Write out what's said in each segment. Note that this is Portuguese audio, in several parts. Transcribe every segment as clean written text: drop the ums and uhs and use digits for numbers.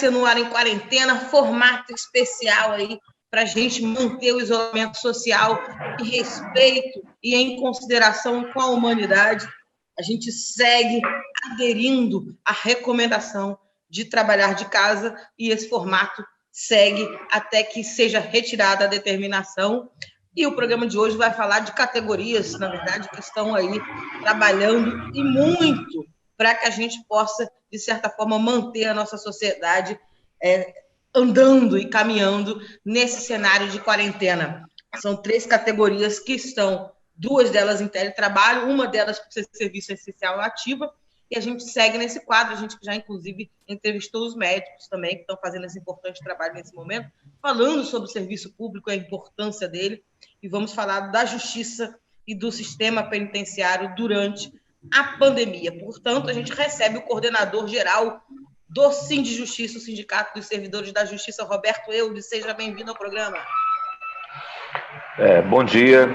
Democracia no Ar em Quarentena, formato especial aí para a gente manter o isolamento social em respeito e em consideração com a humanidade. A gente segue aderindo à recomendação de trabalhar de casa e esse formato segue até que seja retirada a determinação. E o programa de hoje vai falar de categorias, na verdade, que estão aí trabalhando e muito para que a gente possa, de certa forma, manter a nossa sociedade andando e caminhando nesse cenário de quarentena. São 3 categorias que estão, 2 delas em teletrabalho, uma delas por ser serviço essencial ativa, e a gente segue nesse quadro. A gente já, inclusive, entrevistou os médicos também, que estão fazendo esse importante trabalho nesse momento, falando sobre o serviço público, a importância dele, e vamos falar da justiça e do sistema penitenciário durante a pandemia. Portanto, a gente recebe o coordenador geral do Sindijustiça, o Sindicato dos Servidores da Justiça, Roberto Eudes. Seja bem-vindo ao programa. Bom dia,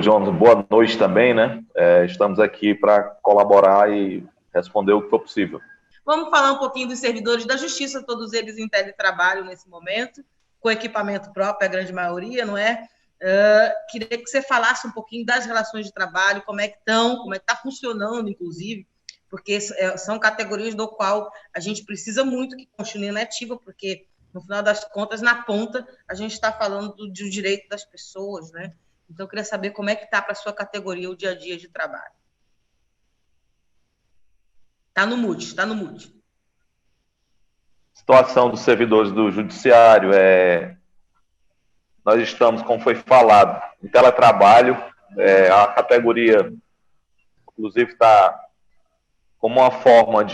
João. Boa noite também, né? Estamos aqui para colaborar e responder o que for possível. Vamos falar um pouquinho dos servidores da Justiça, todos eles em teletrabalho nesse momento, com equipamento próprio, a grande maioria, não é? Queria que você falasse um pouquinho das relações de trabalho, como é que estão, como é que está funcionando, inclusive, porque são categorias do qual a gente precisa muito que continue na ativa, porque, no final das contas, na ponta, a gente está falando do direito das pessoas, né? Então, eu queria saber como é que está para a sua categoria o dia a dia de trabalho. Está no mute. Situação dos servidores do Judiciário, nós estamos, como foi falado, em teletrabalho, a categoria, inclusive, está como uma forma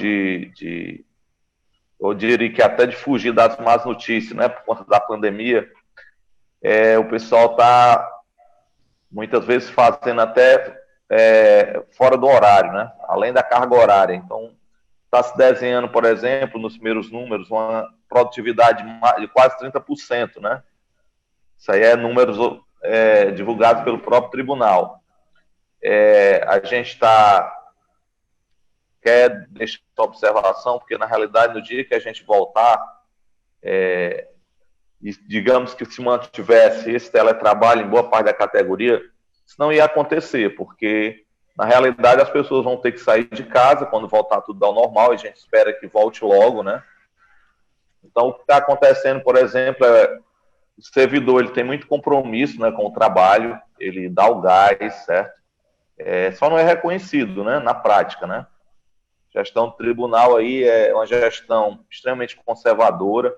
eu diria que até de fugir das más notícias, né, por conta da pandemia. O pessoal está, muitas vezes, fazendo até fora do horário, né, além da carga horária. Então, está se desenhando, por exemplo, nos primeiros números, uma produtividade de quase 30%, né? Isso aí é números divulgados pelo próprio tribunal. A gente quer deixar essa observação, porque, na realidade, no dia que a gente voltar, e digamos que se mantivesse esse teletrabalho em boa parte da categoria, isso não ia acontecer, porque, na realidade, as pessoas vão ter que sair de casa quando voltar tudo ao normal, e a gente espera que volte logo, né? Então, o que está acontecendo, por exemplo, o servidor ele tem muito compromisso, né, com o trabalho, ele dá o gás, certo? Só não é reconhecido, né, na prática, né? A gestão do tribunal aí é uma gestão extremamente conservadora,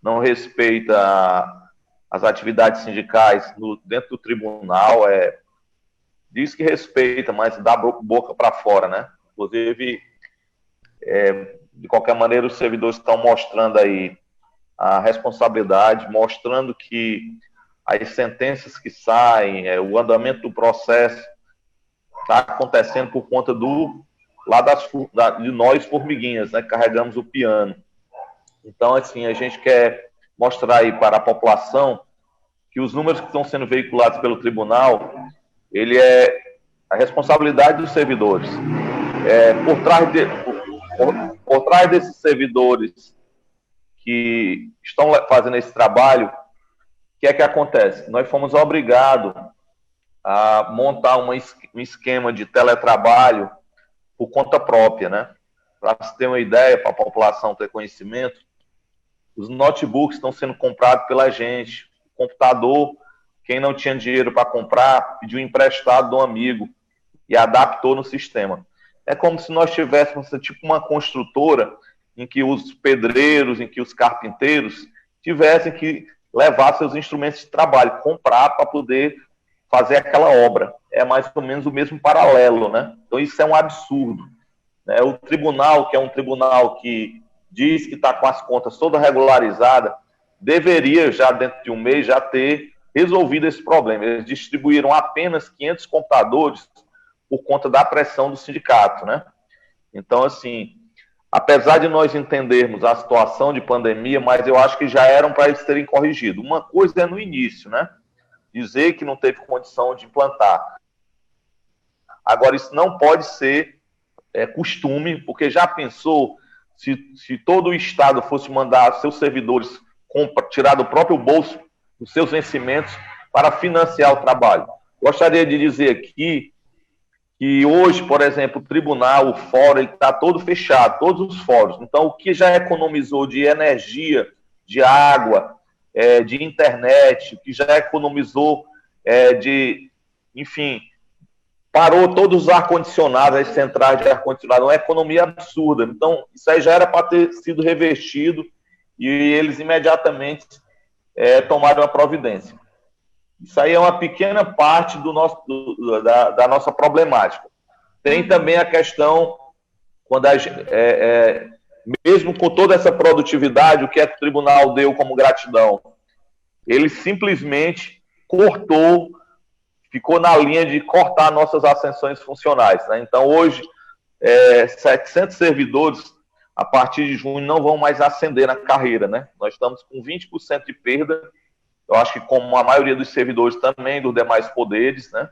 não respeita as atividades sindicais dentro do tribunal, diz que respeita, mas dá boca para fora, né? Inclusive, de qualquer maneira, os servidores estão mostrando aí a responsabilidade, mostrando que as sentenças que saem, o andamento do processo está acontecendo por conta de nós formiguinhas, né, que carregamos o piano. Então, assim, a gente quer mostrar aí para a população que os números que estão sendo veiculados pelo tribunal, ele é a responsabilidade dos servidores. Por trás desses servidores que estão fazendo esse trabalho, o que é que acontece? Nós fomos obrigados a montar um esquema de teletrabalho por conta própria, né? Para você ter uma ideia, para a população ter conhecimento, os notebooks estão sendo comprados pela gente, o computador, quem não tinha dinheiro para comprar, pediu emprestado de um amigo e adaptou no sistema. É como se nós tivéssemos tipo uma construtora em que os pedreiros, em que os carpinteiros tivessem que levar seus instrumentos de trabalho, comprar para poder fazer aquela obra. É mais ou menos o mesmo paralelo, né? Então isso é um absurdo, né? O tribunal, que é um tribunal que diz que está com as contas todas regularizadas, deveria já dentro de um mês já ter resolvido esse problema. Eles distribuíram apenas 500 computadores por conta da pressão do sindicato, né? Então, assim, apesar de nós entendermos a situação de pandemia, mas eu acho que já eram para eles terem corrigido. Uma coisa é no início, né? Dizer que não teve condição de implantar. Agora, isso não pode ser costume, porque já pensou se todo o Estado fosse mandar seus servidores tirar do próprio bolso os seus vencimentos para financiar o trabalho. Gostaria de dizer aqui que hoje, por exemplo, o tribunal, o fórum, ele está todo fechado, todos os fóruns. Então, o que já economizou de energia, de água, de internet, o que já economizou enfim, parou todos os ar-condicionados, as centrais de ar-condicionado, uma economia absurda. Então, isso aí já era para ter sido revertido e eles imediatamente tomaram a providência. Isso aí é uma pequena parte da nossa problemática. Tem também a questão, quando mesmo com toda essa produtividade, o que é que o tribunal deu como gratidão? Ele simplesmente cortou, ficou na linha de cortar nossas ascensões funcionais, né? Então, hoje, 700 servidores, a partir de junho, não vão mais ascender na carreira, né? Nós estamos com 20% de perda, eu acho que como a maioria dos servidores também, dos demais poderes, né?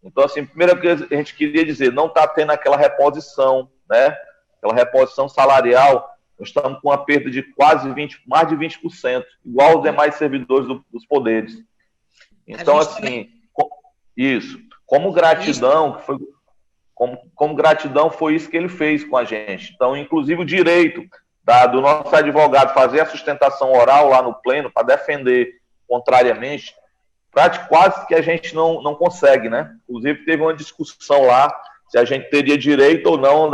Então, assim, primeira coisa que a gente queria dizer, não está tendo aquela reposição, né? Aquela reposição salarial, nós estamos com uma perda de mais de 20%, igual os demais servidores dos poderes. Então, assim, isso. Como gratidão, como gratidão foi isso que ele fez com a gente. Então, inclusive o direito do nosso advogado fazer a sustentação oral lá no pleno para defender contrariamente, quase que a gente não consegue, né? Inclusive teve uma discussão lá se a gente teria direito ou não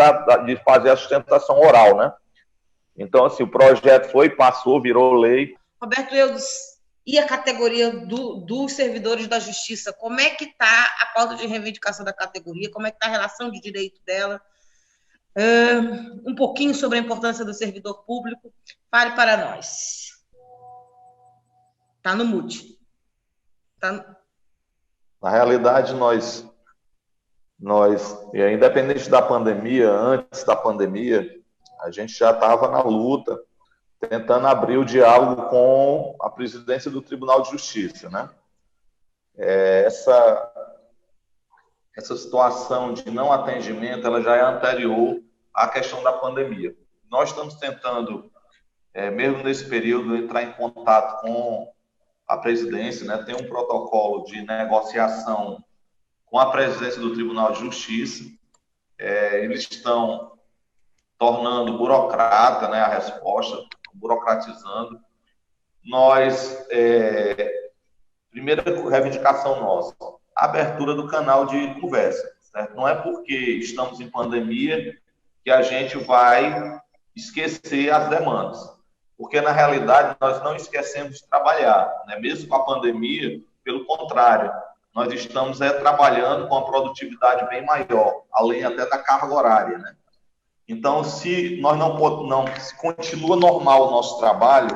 de fazer a sustentação oral, né? Então, assim, o projeto passou, virou lei. Roberto Eudes, e a categoria dos servidores da Justiça? Como é que está a pauta de reivindicação da categoria? Como é que está a relação de direito dela? Um pouquinho sobre a importância do servidor público. Fale para nós. Está no mute. Na realidade, nós, independente da pandemia, antes da pandemia, a gente já estava na luta, tentando abrir o diálogo com a presidência do Tribunal de Justiça, né? Essa situação de não atendimento, ela já é anterior à questão da pandemia. Nós estamos tentando, mesmo nesse período, entrar em contato com a presidência, né? Tem um protocolo de negociação com a presidência do Tribunal de Justiça. Eles estão tornando burocrata, né, a resposta, burocratizando. Nós, primeira reivindicação nossa, a abertura do canal de conversa, certo? Não é porque estamos em pandemia que a gente vai esquecer as demandas, porque na realidade nós não esquecemos de trabalhar, né? Mesmo com a pandemia, pelo contrário, nós estamos trabalhando com uma produtividade bem maior, além até da carga horária, né? Então, se nós se continua normal o nosso trabalho,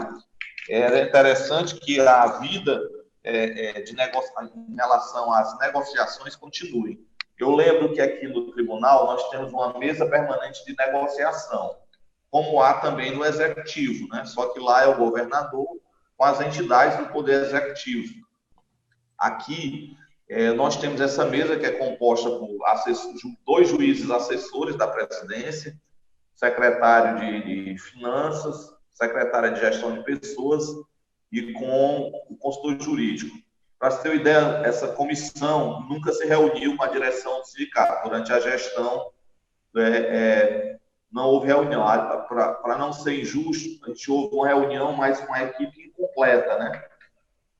é interessante que a vida em relação às negociações continue. Eu lembro que aqui no tribunal nós temos uma mesa permanente de negociação, como há também no executivo, né? Só que lá é o governador com as entidades do poder executivo. Aqui nós temos essa mesa que é composta por 2 juízes assessores da presidência, secretário de Finanças, secretária de Gestão de Pessoas e com o consultor jurídico. Para você ter uma ideia, essa comissão nunca se reuniu com a direção do sindicato. Durante a gestão, não houve reunião. Para não ser injusto, a gente houve uma reunião, mas com a equipe incompleta, né?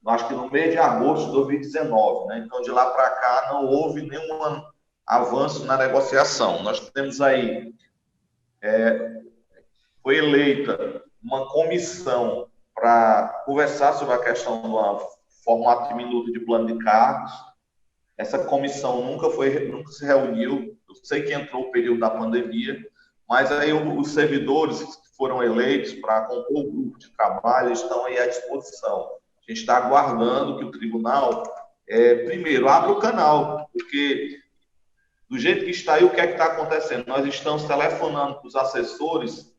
Acho que no mês de agosto de 2019, né? Então, de lá para cá, não houve nenhum avanço na negociação. Nós temos aí, foi eleita uma comissão para conversar sobre a questão do formato de minuto de plano de cargos. Essa comissão nunca se reuniu. Eu sei que entrou o período da pandemia, mas aí os servidores que foram eleitos para compor o grupo de trabalho estão aí à disposição. A gente está aguardando que o tribunal, primeiro, abra o canal, porque do jeito que está aí, o que é que está acontecendo? Nós estamos telefonando para os assessores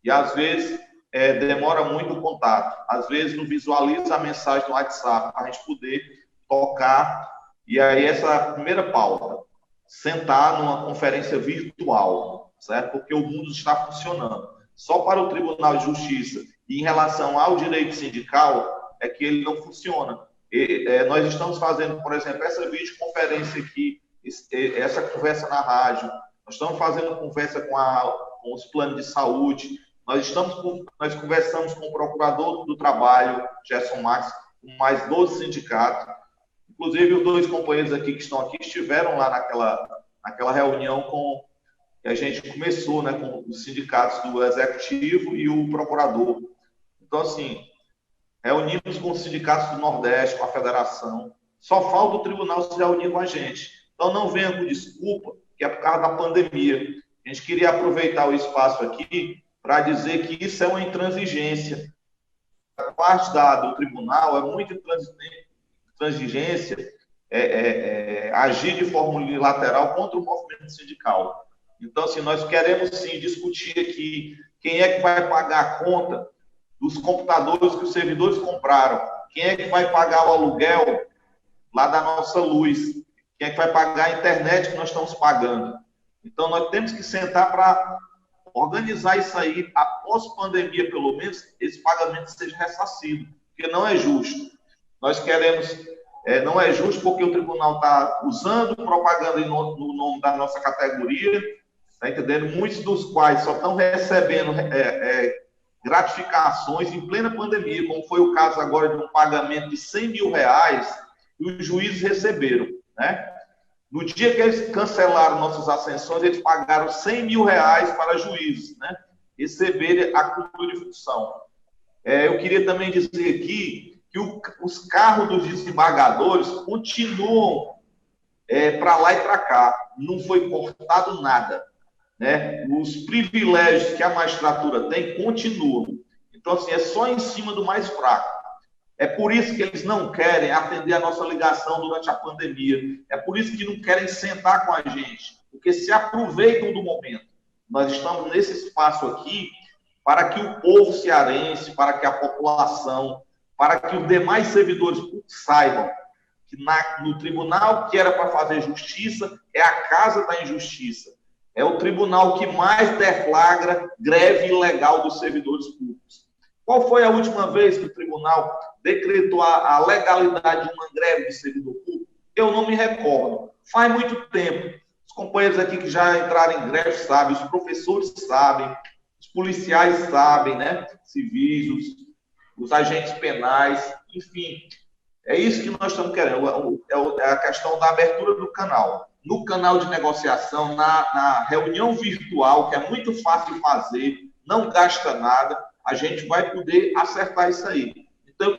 e, às vezes, demora muito o contato. Às vezes, não visualiza a mensagem do WhatsApp para a gente poder tocar. E aí, essa é a primeira pauta. Sentar numa conferência virtual, certo? Porque o mundo está funcionando. só para o Tribunal de Justiça e em relação ao direito sindical, é que ele não funciona. Nós estamos fazendo, por exemplo, essa videoconferência aqui, essa conversa na rádio, nós estamos fazendo conversa com os planos de saúde, nós conversamos com o procurador do trabalho, Gerson Max, com mais 12 sindicatos, inclusive os 2 companheiros aqui que estão aqui estiveram lá naquela reunião que a gente começou, né, com os sindicatos do Executivo e o procurador. Então, assim, reunimos com os sindicatos do Nordeste, com a Federação, só falta o tribunal se reunir com a gente. Então, não venha com desculpa, que é por causa da pandemia. A gente queria aproveitar o espaço aqui para dizer que isso é uma intransigência. A parte do tribunal é muito intransigência, agir de forma unilateral contra o movimento sindical. Então, assim, nós queremos, sim, discutir aqui quem é que vai pagar a conta dos computadores que os servidores compraram, quem é que vai pagar o aluguel lá da nossa luz, quem é que vai pagar a internet que nós estamos pagando. Então, nós temos que sentar para organizar isso aí, após pandemia, pelo menos, esse pagamento seja ressarcido, porque não é justo. Nós queremos, não é justo porque o tribunal está usando propaganda no nome da nossa categoria, está entendendo? Muitos dos quais só estão recebendo gratificações em plena pandemia, como foi o caso agora de um pagamento de R$100 mil que os juízes receberam, né? No dia que eles cancelaram nossas ascensões, eles pagaram R$100 mil para juízes, né? Receberem a cultura de função. Eu queria também dizer aqui que os carros dos desembargadores continuam para lá e para cá. Não foi cortado nada, né? Os privilégios que a magistratura tem continuam. Então, assim, é só em cima do mais fraco. É por isso que eles não querem atender a nossa ligação durante a pandemia. É por isso que não querem sentar com a gente, porque se aproveitam do momento. Nós estamos nesse espaço aqui para que o povo cearense, para que a população, para que os demais servidores públicos saibam que no tribunal que era para fazer justiça é a casa da injustiça. É o tribunal que mais deflagra greve ilegal dos servidores públicos. Qual foi a última vez que o tribunal decretou a legalidade de uma greve de servidor público? Eu não me recordo. Faz muito tempo. Os companheiros aqui que já entraram em greve sabem, os professores sabem, os policiais sabem, né? Civis, os agentes penais, enfim. É isso que nós estamos querendo. É a questão da abertura do canal. No canal de negociação, na reunião virtual, que é muito fácil de fazer, não gasta nada, a gente vai poder acertar isso aí. Então,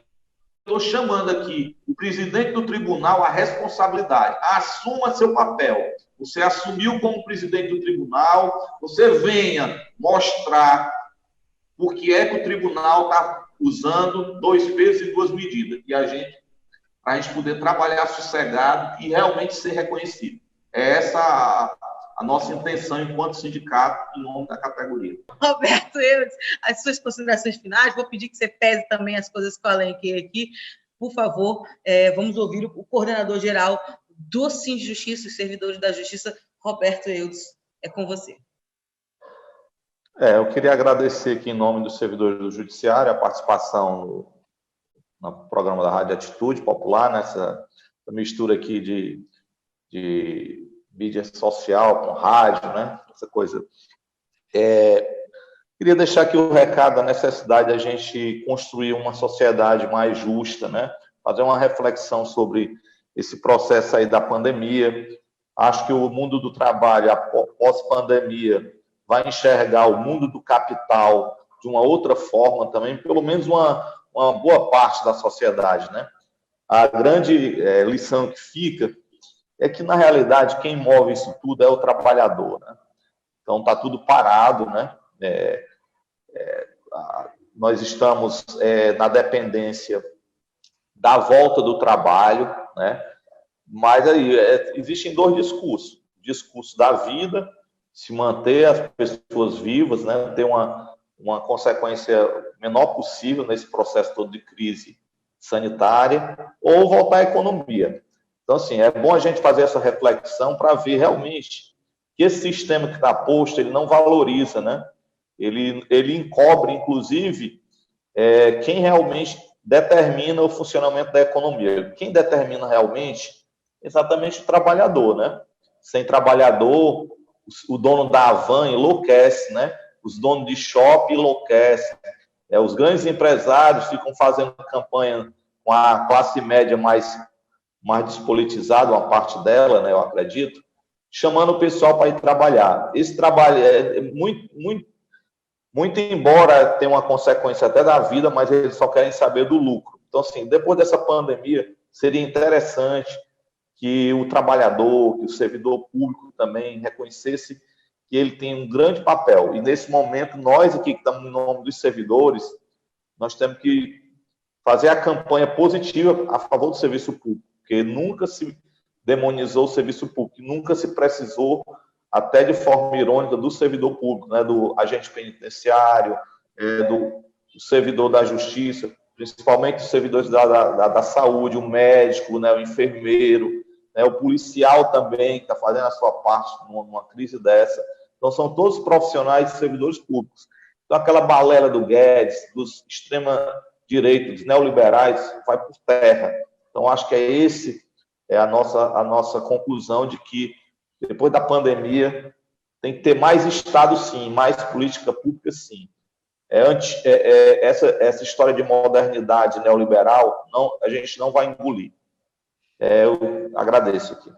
estou chamando aqui o presidente do tribunal à responsabilidade. Assuma seu papel. Você assumiu como presidente do tribunal, você venha mostrar por que é que o tribunal está usando 2 pesos e 2 medidas. E para a gente poder trabalhar sossegado e realmente ser reconhecido. É essa a nossa intenção enquanto sindicato em nome da categoria. Roberto Eudes, as suas considerações finais, vou pedir que você pese também as coisas que eu elenquei aqui. Por favor, vamos ouvir o coordenador-geral do Sinjustiça e Servidores da Justiça, Roberto Eudes. É com você. Eu queria agradecer aqui em nome dos servidores do Judiciário a participação no programa da Rádio Atitude Popular, nessa mistura aqui de mídia social com rádio, né? Essa coisa. Queria deixar aqui o recado da necessidade da gente construir uma sociedade mais justa, né? Fazer uma reflexão sobre esse processo aí da pandemia. Acho que o mundo do trabalho, após pandemia, vai enxergar o mundo do capital de uma outra forma também, pelo menos uma boa parte da sociedade, né? A grande lição que fica é que, na realidade, quem move isso tudo é o trabalhador, né? Então, está tudo parado, né? Nós estamos na dependência da volta do trabalho, né? Mas aí existem 2 discursos. O discurso da vida, se manter as pessoas vivas, né? Ter uma consequência menor possível nesse processo todo de crise sanitária, ou voltar à economia. Então, assim, é bom a gente fazer essa reflexão para ver realmente que esse sistema que está posto, ele não valoriza, né? ele encobre, inclusive, quem realmente determina o funcionamento da economia. Quem determina realmente é exatamente o trabalhador, né? Sem trabalhador, o dono da Havan enlouquece, né? Os donos de shopping enlouquecem. Os grandes empresários ficam fazendo campanha com a classe média mais despolitizada, uma parte dela, né, eu acredito, chamando o pessoal para ir trabalhar. Esse trabalho é muito embora tenha uma consequência até da vida, mas eles só querem saber do lucro. Então, assim, depois dessa pandemia, seria interessante que o trabalhador, que o servidor público também reconhecesse que ele tem um grande papel. E, nesse momento, nós aqui que estamos no nome dos servidores, nós temos que fazer a campanha positiva a favor do serviço público, porque nunca se demonizou o serviço público, nunca se precisou, até de forma irônica, do servidor público, né, do agente penitenciário, do servidor da justiça, principalmente os servidores da saúde, o médico, né, o enfermeiro, né, o policial também, que está fazendo a sua parte numa crise dessa. Então, são todos profissionais e servidores públicos. Então, aquela balela do Guedes, dos extrema-direitos neoliberais, vai por terra. Então, acho que a nossa conclusão de que, depois da pandemia, tem que ter mais Estado, sim, mais política pública, sim. Essa história de modernidade neoliberal, a gente não vai engolir. Eu agradeço aqui.